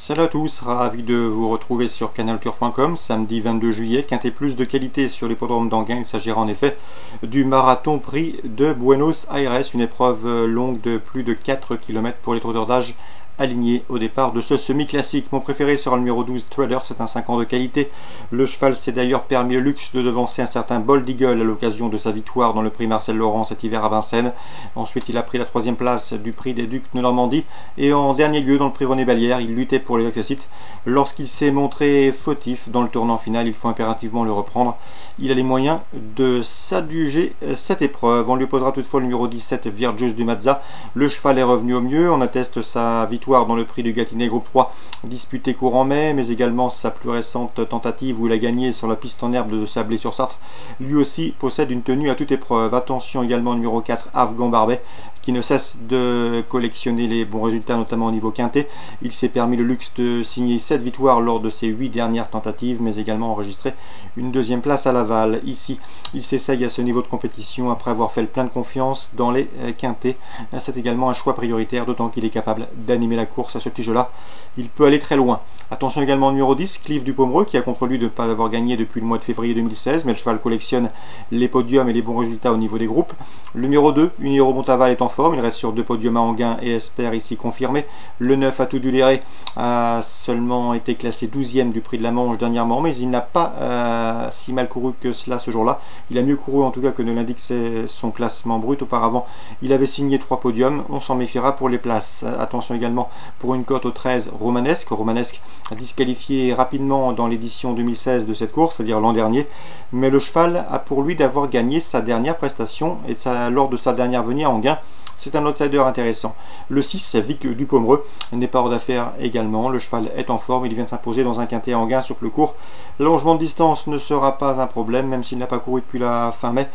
Salut à tous, ravi de vous retrouver sur canalturf.com, samedi 22 juillet, quintet plus de qualité sur l'hippodrome d'Anguin. Il s'agira en effet du marathon prix de Buenos Aires, une épreuve longue de plus de 4 km pour les trotteurs d'âge aligné au départ de ce semi-classique. Mon préféré sera le numéro 12, Trader, c'est un 5 ans de qualité. Le cheval s'est d'ailleurs permis le luxe de devancer un certain Bold Eagle à l'occasion de sa victoire dans le prix Marcel Laurent cet hiver à Vincennes. Ensuite, il a pris la 3e place du prix des Ducs de Normandie. Et en dernier lieu, dans le prix René Ballière, il luttait pour les accessites. Lorsqu'il s'est montré fautif dans le tournant final, il faut impérativement le reprendre. Il a les moyens de s'adjuger cette épreuve. On lui posera toutefois le numéro 17, Virtus du Mazza. Le cheval est revenu au mieux. On atteste sa victoire dans le prix du Gâtinais Groupe 3 disputé courant mai, mais également sa plus récente tentative où il a gagné sur la piste en herbe de Sablé-sur-Sarthe. Lui aussi possède une tenue à toute épreuve. Attention également au numéro 4, Afghan Barbet, qui ne cesse de collectionner les bons résultats, notamment au niveau quintet. Il s'est permis le luxe de signer 7 victoires lors de ses 8 dernières tentatives, mais également enregistré une 2e place à Laval. Ici, il s'essaye à ce niveau de compétition après avoir fait le plein de confiance dans les quintets. C'est également un choix prioritaire, d'autant qu'il est capable d'animer la course à ce petit jeu-là. Il peut aller très loin. Attention également au numéro 10, Cliff du Pomereux, qui a contre lui de ne pas avoir gagné depuis le mois de février 2016, mais le cheval collectionne les podiums et les bons résultats au niveau des groupes. Le numéro 2, Uniro Montaval, est en forme, il reste sur 2 podiums à Anguin et espère ici confirmer. Le 9, Atout du Léré, a seulement été classé 12e du prix de la Manche dernièrement, mais il n'a pas si mal couru que cela ce jour-là. Il a mieux couru en tout cas que ne l'indique son classement brut. Auparavant, il avait signé 3 podiums, on s'en méfiera pour les places. Attention également pour une cote au 13, Romanesque. Romanesque a disqualifié rapidement dans l'édition 2016 de cette course, c'est-à-dire l'an dernier, mais le cheval a pour lui d'avoir gagné sa dernière prestation et lors de sa dernière venue à Anguin. C'est un outsider intéressant. Le 6, Vic du Pomereux, n'est pas hors d'affaire également. Le cheval est en forme, il vient de s'imposer dans un quintet à Anguin sur le court. L'allongement de distance ne sera pas un problème, même s'il n'a pas couru depuis la fin mai.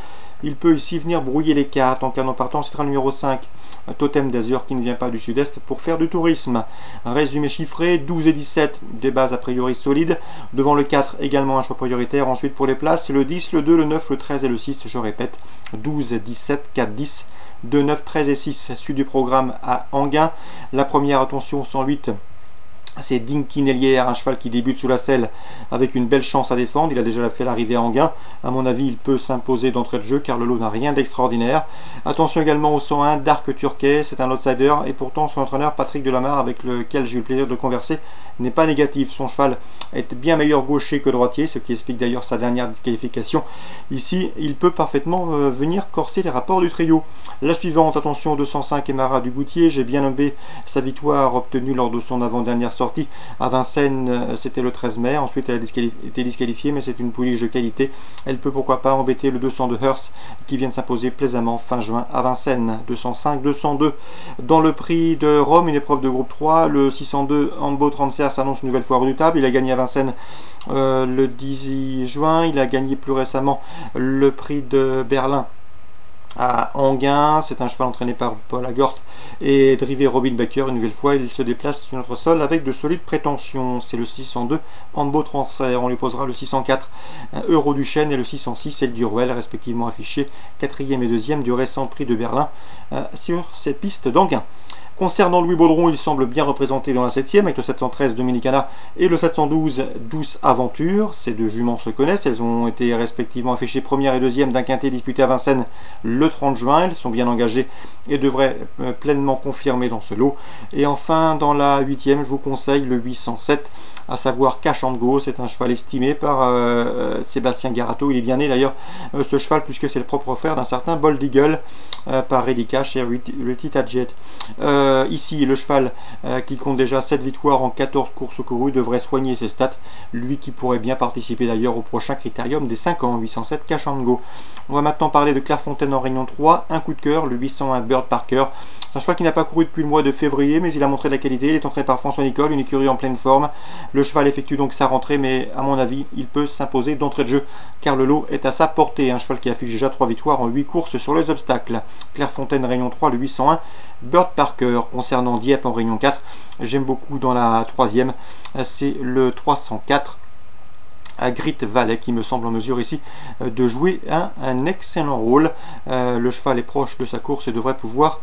Il peut ici venir brouiller les cartes. En canon partant, c'est un numéro 5, Totem d'Azur, qui ne vient pas du sud-est pour faire du tourisme. Un résumé chiffré, 12 et 17, des bases a priori solides. Devant le 4, également un choix prioritaire. Ensuite pour les places, le 10, le 2, le 9, le 13 et le 6, je répète, 12, 17, 4, 10, 2, 9, 13 et 6. Suite du programme à Anguin. La première, attention, 108. C'est Dinky Nellière, un cheval qui débute sous la selle avec une belle chance à défendre. Il a déjà fait l'arrivée à Anguin. À mon avis, il peut s'imposer d'entrée de jeu car le lot n'a rien d'extraordinaire. Attention également au 101, Dark Turquet, c'est un outsider et pourtant son entraîneur Patrick Delamarre, avec lequel j'ai eu le plaisir de converser, n'est pas négatif. Son cheval est bien meilleur gaucher que droitier, ce qui explique d'ailleurs sa dernière disqualification. Ici, il peut parfaitement venir corser les rapports du trio. La suivante, attention, 205, Emara du Goutier. J'ai bien nommé sa victoire obtenue lors de son avant-dernière sortie à Vincennes, c'était le 13 mai. Ensuite, elle a été disqualifiée, mais c'est une pouliche de qualité. Elle peut pourquoi pas embêter le 200 de Hearst qui vient de s'imposer plaisamment fin juin à Vincennes. 205, 202 dans le prix de Rome, une épreuve de groupe 3. Le 602 Ambo Transfer s'annonce une nouvelle fois redoutable. Il a gagné à Vincennes le 10 juin. Il a gagné plus récemment le prix de Berlin à Anguin. C'est un cheval entraîné par Paul Agort et drivé Robin Baker. Une nouvelle fois, il se déplace sur notre sol avec de solides prétentions. C'est le 602 Ambo Transfer. On lui posera le 604 Euro du Chêne et le 606 El Duruel, respectivement affichés 4e et 2e du récent prix de Berlin sur cette piste d'Anguin. Concernant Louis Baudron, il semble bien représenté dans la 7e avec le 713 Dominicana et le 712 Douce Aventure. Ces deux juments se connaissent, elles ont été respectivement affichées 1e et 2e d'un quintet disputé à Vincennes le 30 juin. Elles sont bien engagées et devraient pleinement confirmer dans ce lot. Et enfin, dans la 8e, je vous conseille le 807, à savoir Cash and Go. C'est un cheval estimé par Sébastien Garato. Il est bien né d'ailleurs, ce cheval, puisque c'est le propre frère d'un certain Bold Eagle par Eddie Cash et Retita Jet. Ici, le cheval qui compte déjà 7 victoires en 14 courses courues devrait soigner ses stats. Lui qui pourrait bien participer d'ailleurs au prochain critérium des 5 ans, 807 Cash and Go. On va maintenant parler de Clairefontaine en Réunion 3. Un coup de cœur, le 801 Bird Parker. Un cheval qui n'a pas couru depuis le mois de février, mais il a montré de la qualité. Il est entraîné par François Nicole, une écurie en pleine forme. Le cheval effectue donc sa rentrée, mais à mon avis, il peut s'imposer d'entrée de jeu, car le lot est à sa portée. Un cheval qui affiche déjà 3 victoires en 8 courses sur les obstacles. Clairefontaine Réunion 3, le 801 Bird Parker. Concernant Dieppe en Réunion 4, j'aime beaucoup dans la 3e, c'est le 304 à Grit Valley qui me semble en mesure ici de jouer un excellent rôle. Le cheval est proche de sa course et devrait pouvoir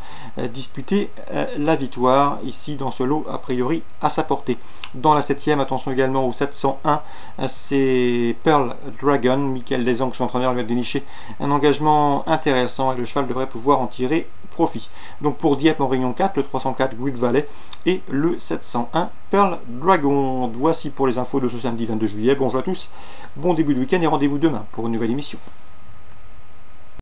disputer la victoire ici dans ce lot a priori à sa portée. Dans la 7e, attention également au 701, c'est Pearl Dragon. Michael Desangles, son entraîneur, lui a déniché un engagement intéressant et le cheval devrait pouvoir en tirer profit. Donc pour Dieppe en Réunion 4, le 304 Grit Valley et le 701 Pearl Dragon. Voici pour les infos de ce samedi 22 juillet. Bonjour à tous, bon début de week-end et rendez-vous demain pour une nouvelle émission.